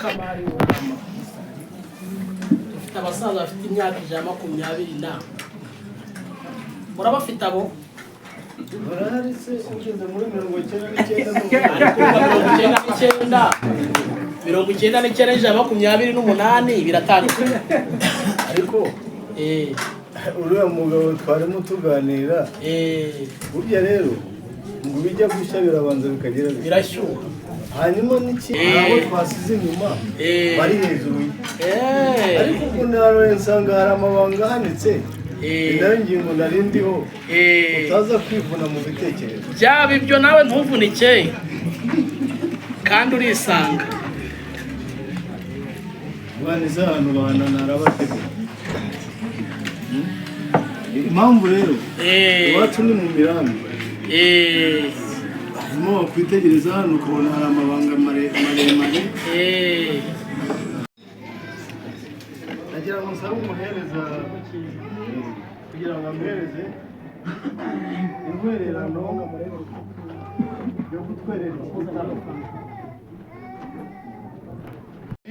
kamari urama ufite abasaza bafite imyaka 120 murabafite abo baraharitse ugeze muri 99 198 biratandukanye ariko uriya mugabo twarimo tuganira burya rero ngo bijya gushya birabanza bikagera birashyuha hanyuma n'iki abo twasize inyuma bari hejuru ariko ubwo naro nsanga hari amabanga hanitse nayo ngingo narindiho utaza kwivuna mu bitekerezo byaba ibyo nawe ntuvunike kandi urisanga bwana izahano bahanana abategura impamvu rero iwacu ni mu mirambi harimo wakwitegereza hano ukabona hari amabanga maremare nagira ngo nsabe umuhereza kugira ngo amuhereze intwererano yo gutwerera igitabo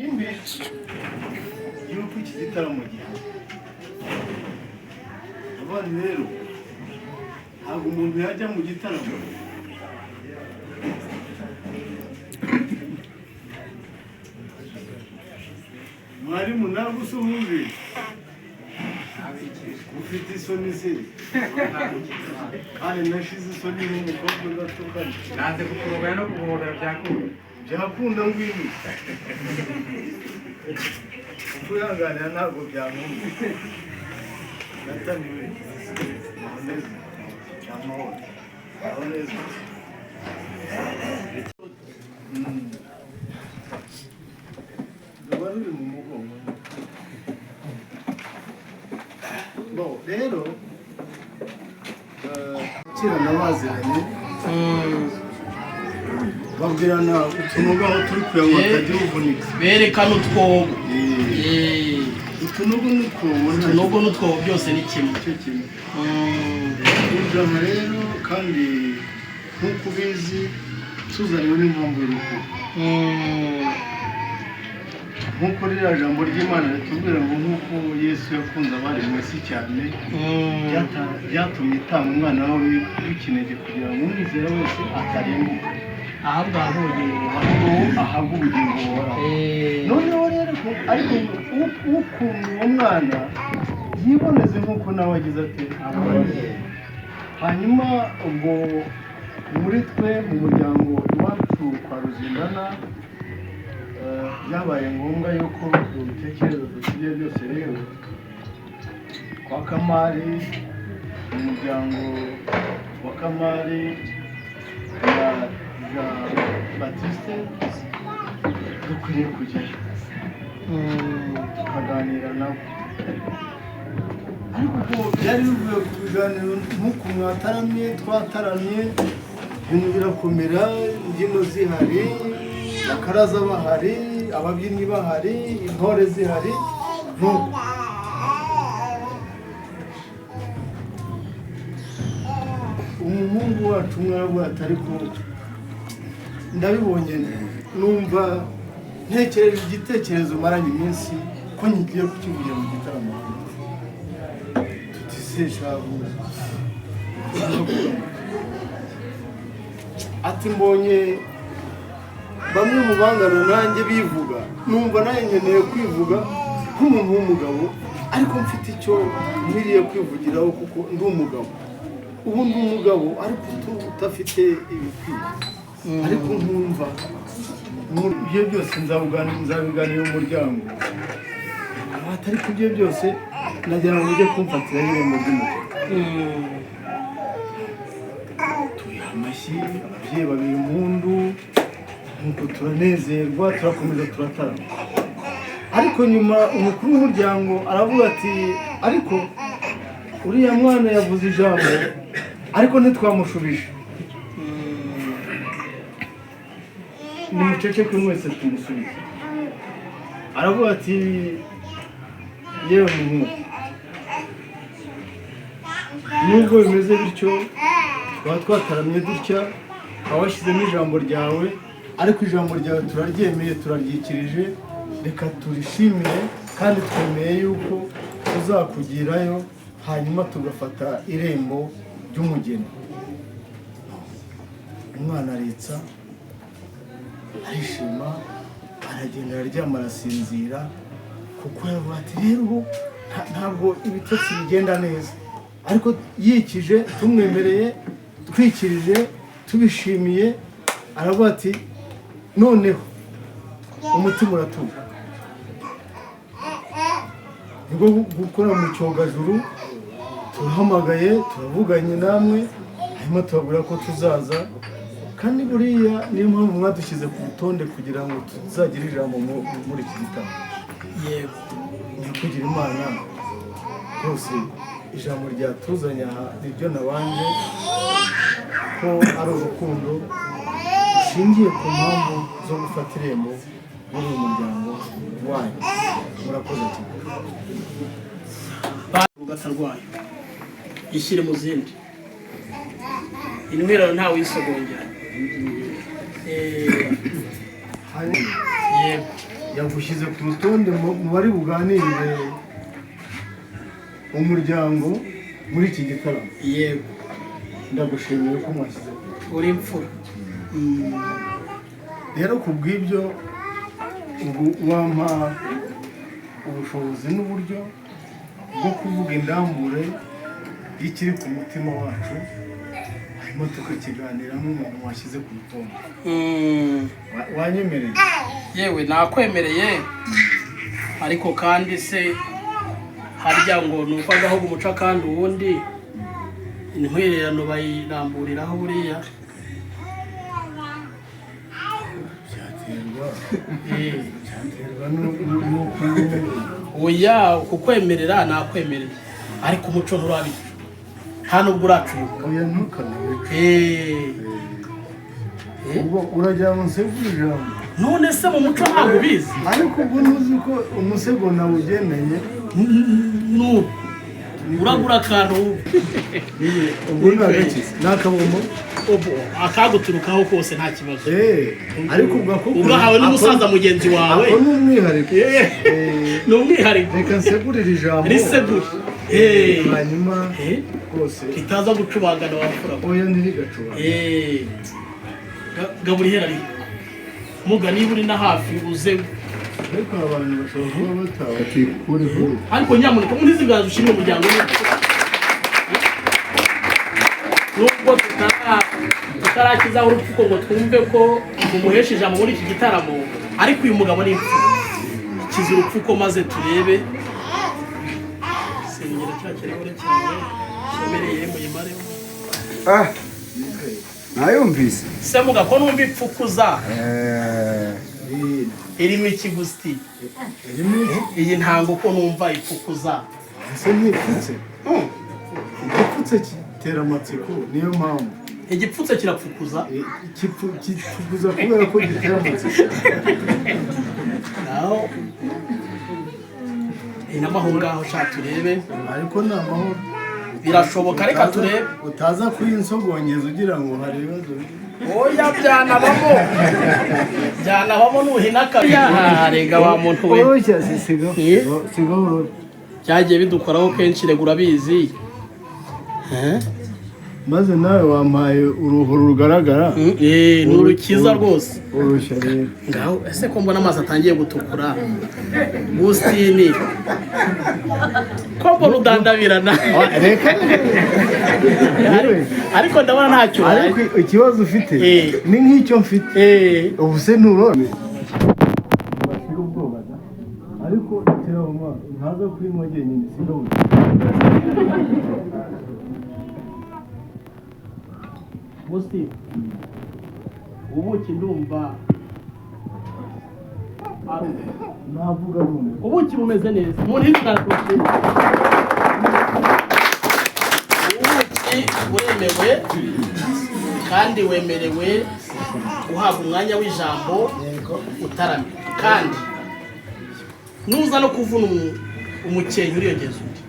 imbi yuko iki gitaramo gihe abandi rero ntabwo umuntu yajya mu gitaramo mwarimu ntabwo usuhuje ufite isoni ze kandi nashize isoni n'umukobwa udatukana nanze kukurobera no kuguhobera byakunda ngwino ukwihanganira ntabwo byankunda nataniwe neza cyamahoro aho neza ruba ruri mu mugongo rero kera nabaziranye babwirana utunogo aho turi kuyanywa atagira uvunika berekana utwobo utunogo n'utwobo byose ni kimwe cyo kimwe ujana rero kandi nk'uko ubizi tuzaniwe n'impamvu y'urukundo nk'uko ririya jambo ry'Imana ritubwira ngo nk'uko Yesu yakunze abari mu isi cyane byatumye itanga umwana wawe w'ikinege kugira ngo umwizera wese atarimbuka ahabwa ubugingo buhoraho noneho rero ariko ukunda uwo mwana yiboneze nk'uko nawe agize ati hanyuma ubwo muri twe mu muryango iwacu kwa Ruzindana byabaye ngombwa yuko ibitekerezo dufite byose rero kwa Kamari mu muryango wa Kamari na Batiste dukwiriye kujyayo tukaganira nabo ariko ubwo byari bivuye ku biganiro nk'uko mwataramye twataramye ibintu birakomera imbyino zihari bakaraza bahari ababyinnyi bahari intore zihari umuhungu wacu mwaravuga ati ariko ndabibonye numva ntekereje igitekerezo maranye iminsi ko ngiye kukivugira mu gitaramo tutiseshabu ati mbonye bamwe mu bangana nanjye bivuga numva nawe nkeneye kwivuga nk'umuntu w'umugabo ariko mfite icyo nkwiriye kwivugiraho kuko ndi umugabo ubu ndi umugabo ariko udafite ibikwiye ariko nkumva ibyo byose nzabiganira umuryango atari ku byo byose nagira ngo ujye kumfatira y'irembo ry'umugabo tuyiha amashyi ababyeyi babiri impundu nuko turanezerwa turakomeza turatarama ariko nyuma umukuru w'umuryango aravuga ati ariko uriya mwana yavuze ijambo ariko ntitwamushubije nimuceceke mwese tumusubize aravuga ati yewe muhungu nubwo bimeze bityo twaba twataramye dutya waba washyizemo ijambo ryawe ariko ijambo ryawe turaryemeye turaryikirije reka turishimire kandi twemeye yuko tuzakugirayo hanyuma tugafata irembo ry'umugeni. Umwana aritsa arishima aragenda araryama arasinzira kuko yavuga ati rero ntabwo ibitotsi bigenda neza, ariko yikije tumwemereye twikirije tubishimiye aravuga ati noneho umutima uratuza. Nibwo gukora mu cyogajuru turahamagaye turavuganye namwe hanyuma tubabwira ko tuzaza, kandi buriya niyo mpamvu mwadushyize ku rutonde kugira ngo tuzagire ijambo muri iki gitabo. yego Kugira Imana rwose ijambo ryatuzanye aha nibyo nabanje ko ari urukundo rushingiye ku mpamvu zo gufata irembo muri uyu muryango wanyu. Murakoze cyane. urugata rwayo ishyire mu zindi intwirano ntawe uyisogongera. yego Yagushyize ku rutonde mu bari buganirire umuryango muri iki gitaramo. yego Ndagushimiye ko mwashyize uri imfura. rero ku bw'ibyo ubu wampa ubushobozi n'uburyo bwo kuvuga indambure y'ikiri ku mutima wacu hanyuma tukakiganira nk'umuntu washyize ku rutonde. Wanyemereye? yewe nakwemereye, ariko kandi se harya ngo ni uko agahugu umuca kandi ubundi intwererano bayiramburiraho buriya. Byaterwa n'uko oya kukwemerera nakwemerera, ariko umuco nturabica nta nubwo uracuruka. oya ntukanabice. ubwo uragira ngo nsegure ijambo, none se mu muco ntabwo ubizi? ariko ubwo ntuzi ko umusego nawugeneye. n'ubu uragura akantu ubwo ni agakiza ni akabombo akaguturukaho kose nta kibazo. ariko ugakukura ugahawe n'umusaza mugenzi wawe. ako ni umwihariko. ni umwihariko. reka nsegurire ijambo risegure hanyuma rwose ritaza gucubangana wafura. oya ntirigacuba. gaburi herari muga niba uri na hafi uze. ariko abantu bashobora kuba batakikureho. ariko nyamuneka munizigaza ushimwe umuryango nubwo tutarakizaho urupfuko ngo twumve ko umuhesha ijambo muri iki gitaramo, ariko uyu mugabo ni imfura. kiza urupfuko maze turebe sengera cya kirahure cyawe shomereye muyimareho. nayumvise se muga ko numva ipfukuza irimo ikigusti. iyi ntango ko numva ipfukuza. ese ntifutse igipfutse gitera amatsiko, niyo mpamvu igipfutse kirapfukuza. kipfukuza kubera ko gitera amatsiko. naho inamaho ngaho sha turebe, ariko ni amahoro birashoboka. reka turebe utaza kuyinsogongeza ugira ngo hari ibibazo. oya byanabamo nuhinaka rega wa muntu we. oya sigaho byagiye bidukoraho kenshi rega urabizi. maze nawe wampaye uruhu rugaragara. ni urukiza rwose. urushya rero ngaho ese ko mbona amazi atangiye gutukura Bustini ko mbona udandabirana. ariko ndabona ntacyo. ariko ikibazo ufite ni nk'icyo mfite. ubu se nturone bashira ubwoba ariko kirahuma ntaza kuyinywa jyenyine sigaho. Bustini ubuki ndumva navuga none ubuki bumeze neza. umuntu ubuki buremewe kandi wemerewe guhabwa umwanya w'ijambo utaramye, kandi nuza no kuvuna umukenke uriyongeza undi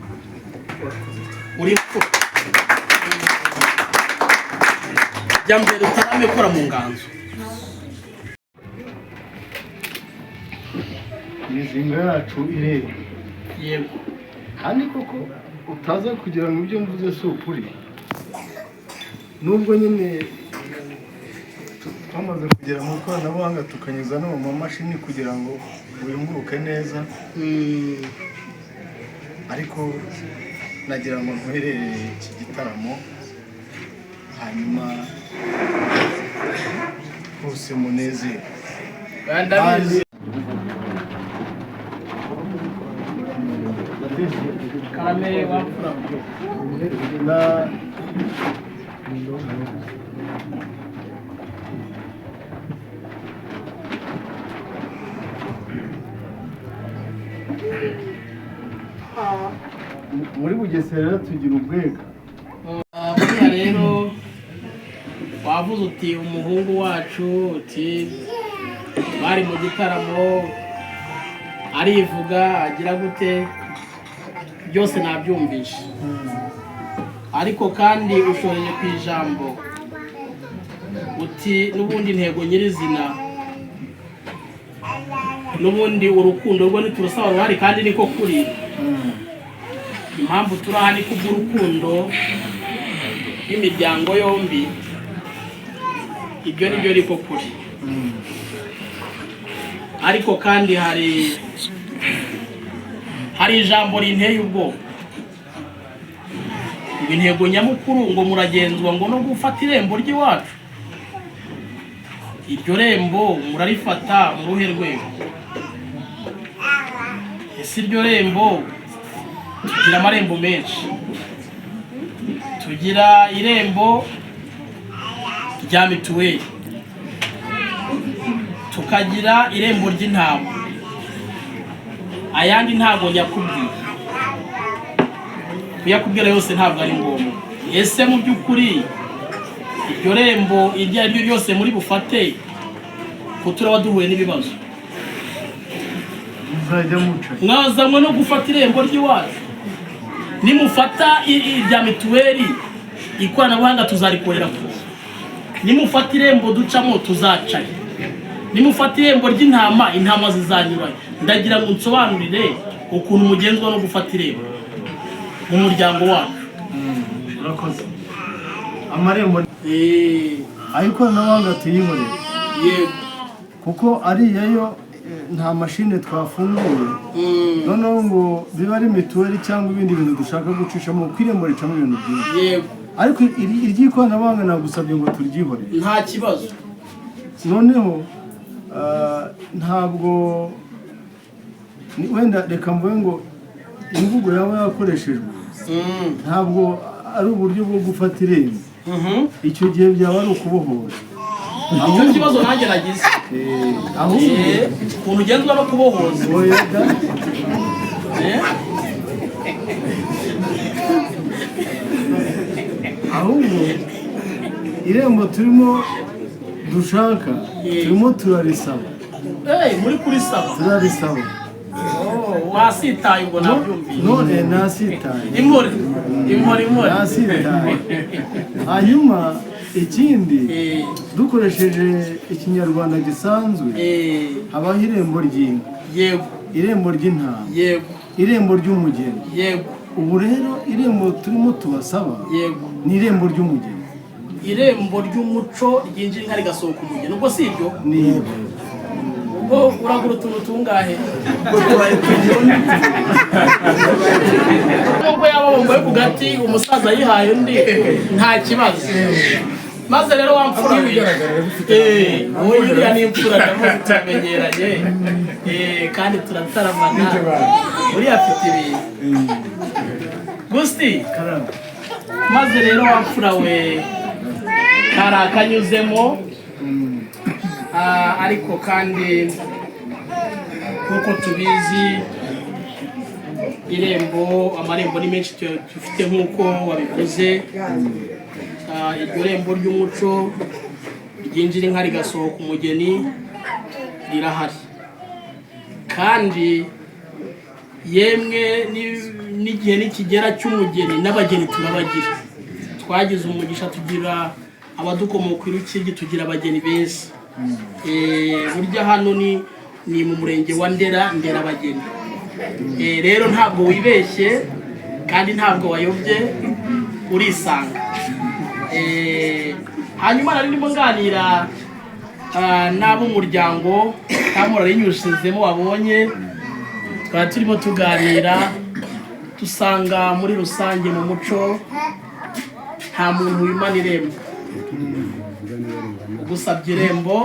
uri mfura. jya mbere utarame kora mu nganzo. imizinga yacu ireba. Yego. Kandi koko utaza kugira ngo ibyo mvuze si ukuri. Nubwo nyine twamaze kugera mu ikoranabuhanga tukanyuza no mu mamashini kugira ngo uyunguruke neza, ariko nagira ngo ntuherere iki gitaramo hanyuma bose munezero. Karame wapfura na muri Bugesera tugira ubwega. buriya rero wavuze uti umuhungu wacu uti bari mu gitaramo arivuga agira gute, byose nabyumvishe, ariko kandi ushoreje ku ijambo uti n'ubundi intego nyirizina n'ubundi urukundo rwo ntiturusaba ruhari kandi niko kuri. Impamvu turi aha ni kubw'urukundo y'imiryango yombi, ibyo nibyo ariko kuri. Ariko kandi hari ijambo rinteye ubwoba, ngo intego nyamukuru ngo muragenzwa ngo no gufata irembo ry'iwacu. Iryo rembo murarifata mu ruhe rwego? Ese iryo rembo, tugira amarembo menshi, tugira irembo rya mituweli, tukagira irembo ry'intama, ayandi ntabwo nyakubwira, kuyakubwira yose ntabwo ari ngombwa. Ese mu by'ukuri iryo rembo iryo ari ryo ryose muri bufate ko turaba duhuye n'ibibazo, mwazanywe no gufata irembo ry'iwacu. Nimufata irya mituweli ikoranabuhanga tuzarikorera ku, nimufata irembo ducamo tuzacaye, nimufata irembo ry'intama intama zizanyura. Ndagira ngo nsobanurire ukuntu mugenzwa no gufata irembo mu muryango wacu. Urakoze. Amarembo ikoranabuhanga tuyihorera. Yego. Kuko ariyayo nta mashine twafunguye, noneho ngo biba ari mituweli cyangwa ibindi bintu dushaka gucishamo, ku irembo ricamo ibintu byinshi. Yego. Ariko iry'ikoranabuhanga nagusabye ngo turyihorere. Nta kibazo. Noneho ntabwo wenda reka mvuge ngo imvugo yaba yakoreshejwe ntabwo ari uburyo bwo gufata irembo. Icyo gihe byaba ari ukubohora. Icyo kibazo nanjye nagize. Ukuntu ugenzwa no kubohoza. Ahubwo irembo turimo dushaka turimo turarisaba. Muri kurisaba. Turarisaba. Wasitaye ubwo nabyumviye. None nasitaye. Imuri. Nasitaye. Hanyuma ikindi dukoresheje ikinyarwanda gisanzwe, habaho irembo ry'inka. Yego. Irembo ry'intama. Yego. Irembo ry'umugeni. Yego. Ubu rero irembo turimo tubasaba ni irembo ry'umugeni. Irembo ry'umuco ryinjira inka rigasohoka umugeni. Ubwo si ibyo? Ni ubwo uragura utuntu tungahe? Nubwo yaba bomboye ku gati umusaza yihaye undi nta kibazo. Maze rero wamfura wowe uriya ni imfura ndabona turamenyeranye, kandi turataramana, uriya afite ibintu gusti. Maze rero wamfura we kari akanyuzemo, ariko kandi nk'uko tubizi irembo, amarembo ni menshi dufite nk'uko wabivuze. Iryo rembo ry'umuco ryinjira inka rigasohoka umugeni rirahari, kandi yemwe n'igihe nikigera cy'umugeni n'abageni turabagira. Twagize umugisha, tugira abadukomoka irukiryi, tugira abageni beza. Burya hano ni ni mu murenge wa Nderabageni. Rero ntabwo wibeshye kandi ntabwo wayobye urisanga. Hanyuma nari ndimo nganira n'abo umuryango kamura rinyushizemo wabonye twari turimo tuganira dusanga muri rusange mu muco nta muntu wimana irembo. Ugusabye irembo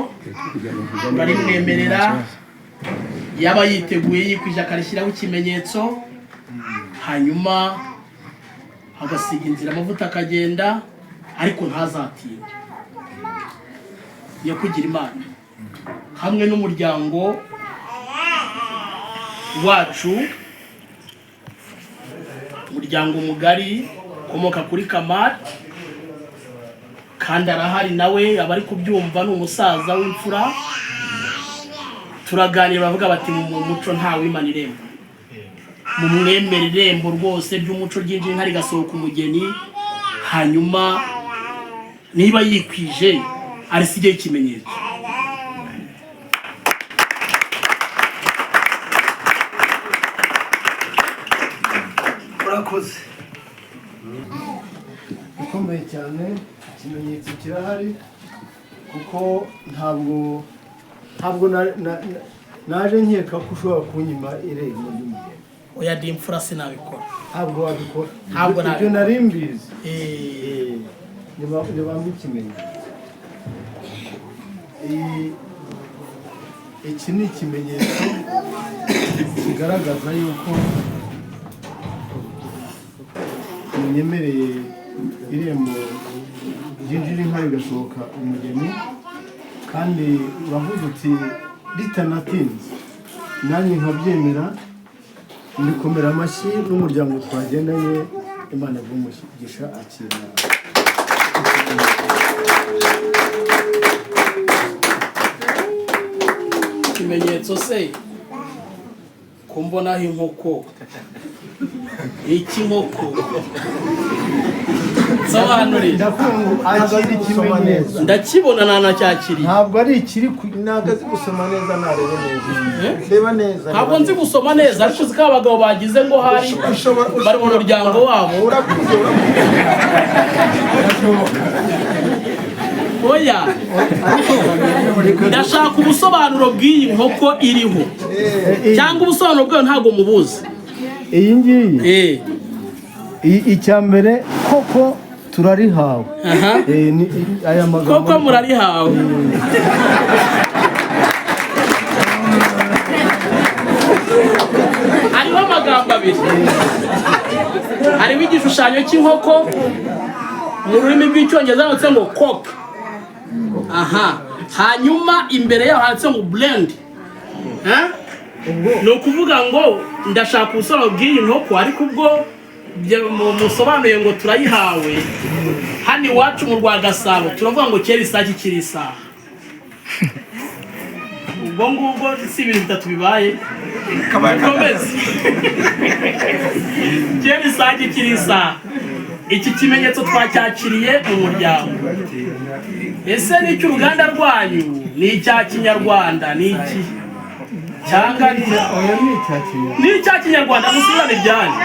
barimwemerera yaba yiteguye yikwije akarishyiraho ikimenyetso hanyuma agasiga inzira amavuta akagenda ariko ntazatinde yo kugira Imana hamwe n'umuryango wacu, umuryango mugari ukomoka kuri Kamari kandi arahari nawe abari kubyumva ni umusaza w'imfura. Turaganira bavuga bati mu muco nta wimana irembo, mu mwemere irembo rwose ry'umuco ryinjira inka rigasohoka umugeni hanyuma niba yikwije arisigaye ikimenyetso. urakoze ukomeye cyane. Ikimenyetso kirahari kuko ntabwo naje nkeka ko ushobora kunyima irembo ry'umugeni. Oya ndi imfura sinabikora. Ntabwo wabikora. Ntabwo ibyo nari mbizi. Niba ikimenyetso iki ni ikimenyetso kigaragaza yuko munyemereye irembo ryinjira inka rigasohoka umugeni kandi uravuze uti ritanatinze nanjye nkabyemera ndikomera amashyi n'umuryango twagendanye. Imana bw'umugisha akira ikimenyetso se ko mbonaho inkoko iki nkoko sobanure akiri ikimenyetso ndakibona nanacyakiriye. ntabwo ari ikiri ntabwo azi gusoma neza narebe neza reba neza ntabwo nzi gusoma neza ariko uzi ko abagabo bagize ngo hari bari mu muryango wabo. Oya ndashaka ubusobanuro bw'iyi nkoko iriho cyangwa ubusobanuro bwayo ntabwo mubuzi. iyi ngiyi icya mbere koko turarihawe. Aya magambo koko murarihawe. Hariho amagambo abiri, hariho igishushanyo cy'inkoko mu rurimi rw'icyongereza handitse ngo cock. Hanyuma imbere yaho handitse ngo blend. Ni ukuvuga ngo ndashaka ubusobanuro bw'iyi nkoko ariko ubwo musobanuye ngo turayihawe. Hano iwacu mu Rwagasabo turavuga ngo kera isake ikiri isaha. Ubwo ngubwo si ibintu bitatu bibaye komeze. Kera isake ikiri isaha. Iki kimenyetso twacyakiriye mu muryango. Ese ni icy'uruganda rwanyu? Ni icya Kinyarwanda? Ni iki? Cyangwa ni icya Kinyarwanda? Musubirane ibyanyu.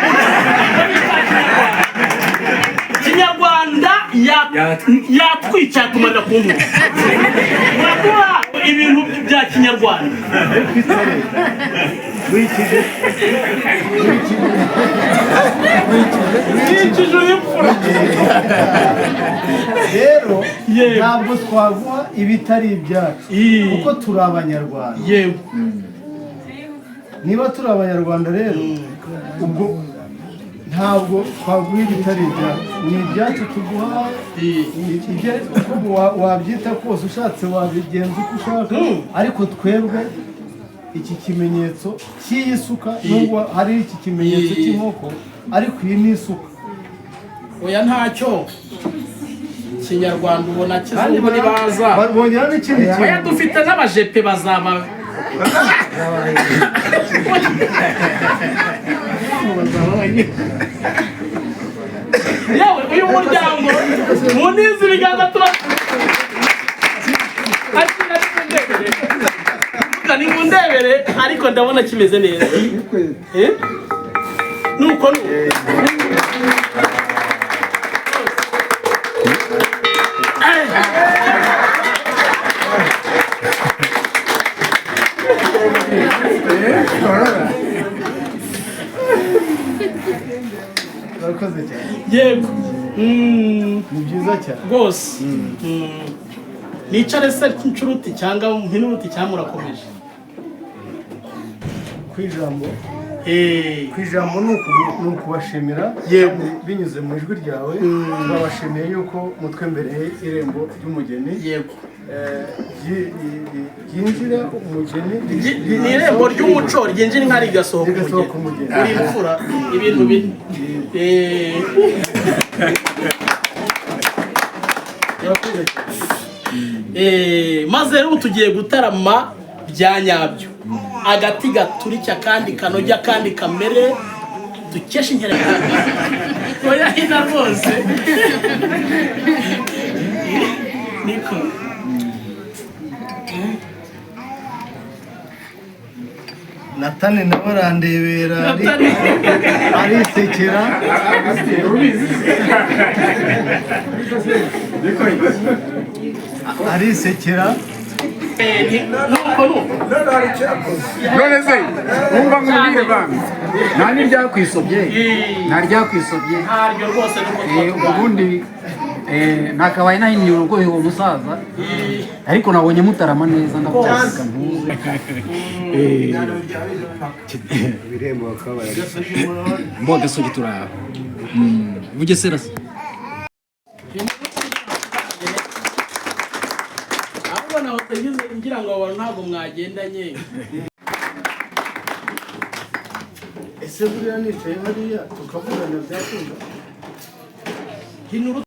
Kinyarwanda yatwica tumarira ku nkuru. Murakuha ibintu bya Kinyarwanda. rero ntabwo twavuga ibitari ibyacu kuko turi Abanyarwanda. Niba turi Abanyarwanda rero ubwo ntabwo twaguha ibitari ibyacu, ni ibyacu tuguha. Wabyita kose ushatse wabigenza uko ushaka ariko twebwe iki kimenyetso cy'iyi suka nubwo hari iki kimenyetso cy'inkoko ariko iyi ni isuka. Oya ntacyo Kinyarwanda ubona kizungu nibaza bongera n'ikindi kintu. Oya dufite n'abajepe bazaba yewe uyu muryango munizi ibiganza reka nimundebere ariko ndabona kimeze neza nuko yego ni byiza cyane rwose nicare se ncuruti cyangwa mpinuruti cyangwa murakomeje kwijambo ni ukubashimira binyuze mu ijwi ryawe turabashimiye yuko mutwemereye irembo ry'umugeni yego ryinjira umugeni ni irembo ry'umuco ryinjira inka rigasohoka umugeni uri imfura ibintu bine maze rero tugiye gutarama bya nyabyo agati gaturika kandi kanojya kandi kamere dukesha inkere oya hina rwose niko Natani nawe arandebera arisekera arisekera none se wumva nkubwire bana nta n'iryakwisobye nta ryakwisobye ntaryo rwose ubundi nakabaye nahinnye urugo uwo musaza ariko nabonye mutarama neza ndakwasika ntuze ibirembo bakabaye mboga sogi turaba bugesera se ahubwo naho tagize ngira ngo abantu ntabwo mwagendanye ese buriya nicaye hariya tukavugana byakunda hinuru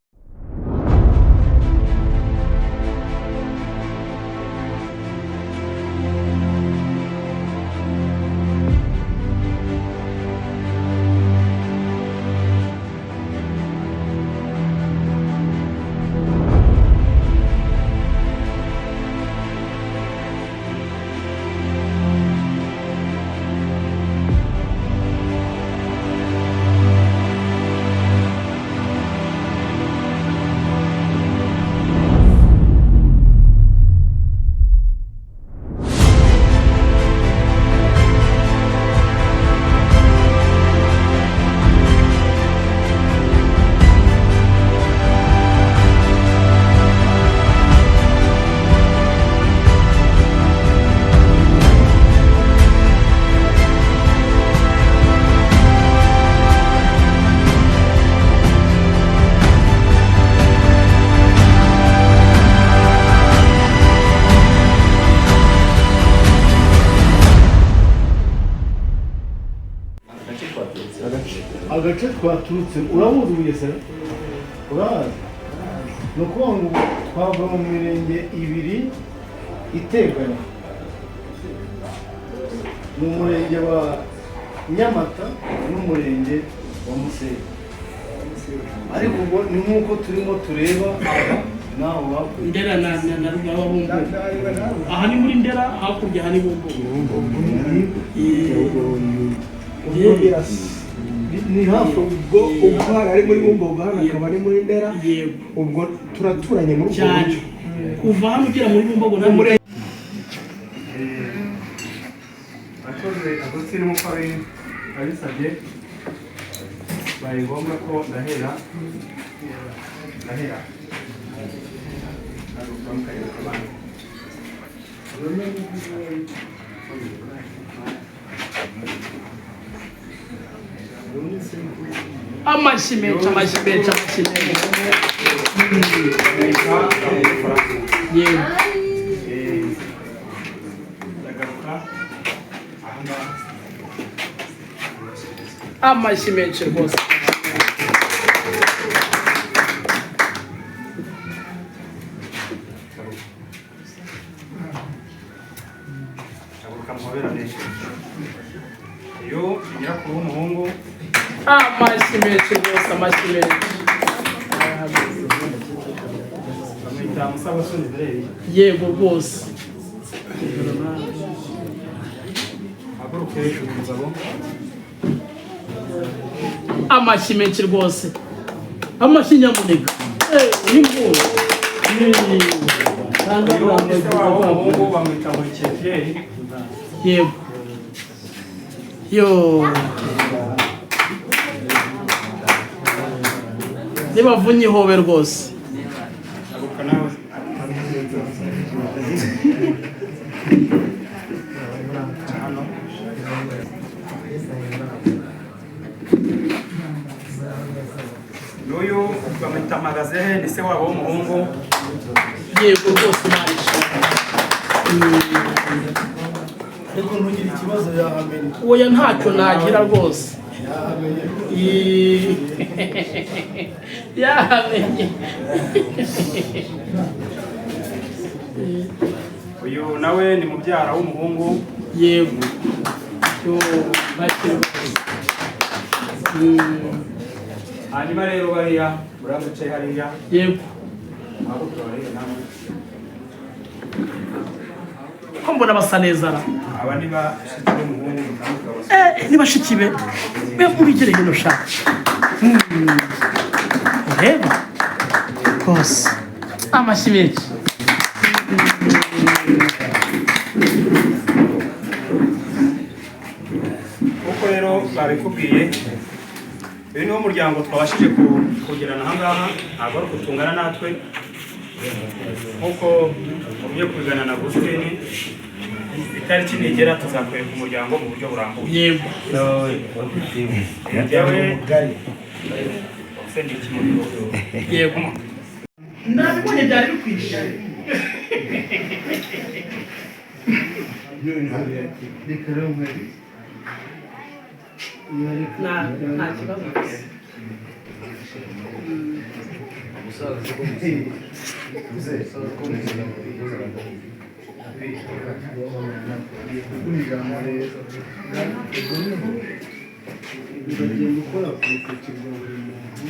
agace twaturutse urabuze Bugesera urahazi ni ukuvuga ngo twava mu mirenge ibiri iteganye mu murenge wa Nyamata n'umurenge wa Musenyi ariko ubwo ni nk'uko turimo tureba aha naho hakurya Ndera na Rugababungu aha ni muri Ndera hakurya aha ni Bumbu ni hafi ubwo hari ari muri Bumbogo hano akaba ari muri Ndera ubwo turaturanye muri ubwo buryo kuva hano ugera muri Bumbogo na muri akoze agutsi n'uko abisabye bari ngombwa ko ndahera amashimecha yewe amashimecha rwose iyo nyirakuru w'umuhungu amashimecha rwose amashimecha bamwita Musabasoni Dereri yego rwose mukecuru umugabo amashyi menshi rwose amashyi nyamuneka n'imvura w'umuhungu bamwita Mukeceri yego yo nibavunye ihobe rwose n'uyu bamwita Magazehe ni se wabo w'umuhungu yego rwose narisha ariko ntugire ikibazo yahamenye oya ntacyo nagira rwose yahamenye uyu nawe ni mubyara w'umuhungu yego yo bakiri rwose hanyuma rero bariya buriya duce hariya yego ko mbona basa neza ra aba ni bashiki b'umuhungu ni bashiki be ubigere hino shaka ureba rwose amashyi menshi kuko rero babikubwiye uyu ni wo muryango twabashije kugirana aha ngaha ntabwo ari ukutungana natwe nk'uko ugiye kubigana na Agustin itariki nigera tuzakwereka umuryango mu buryo burambuye yego yewe yego nabibonye byari bikwiye reka rero mwari nta kibazo uragenda ukora ku rutoki rwa buri muntu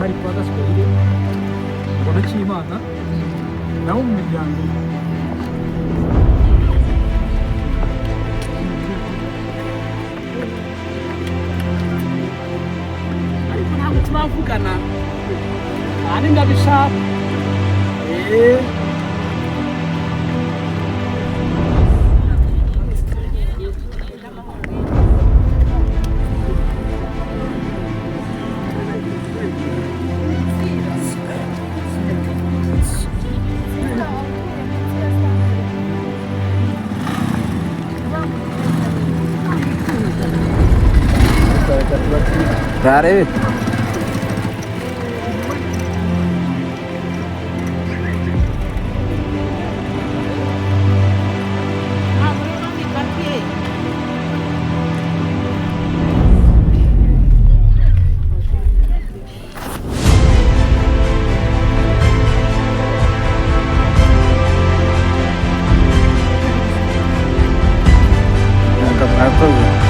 hari kwa gaswahili mbona cy'Imana nawo mu miryango ariko ntabwo turavugana kandi ndabishaka Rare murakoze